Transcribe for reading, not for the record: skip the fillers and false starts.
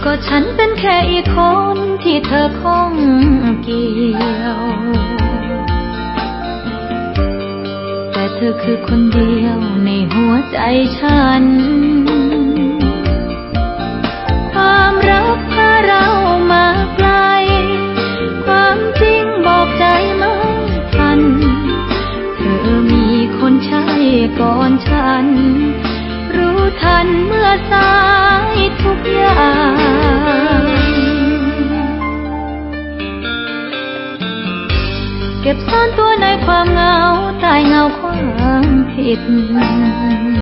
ก็ฉันเป็นแค่อีกคนที่เธอข้องเกี่ยวแต่เธอคือคนเดียวในหัวใจฉันความรักพาเรามาไกลความจริงบอกใจไม่ทันเธอมีคนใช่ก่อนฉันรู้ทันเมื่อสายทุกอย่างเก็บซ่อนตัวในความเหงาใต้เงาความผิด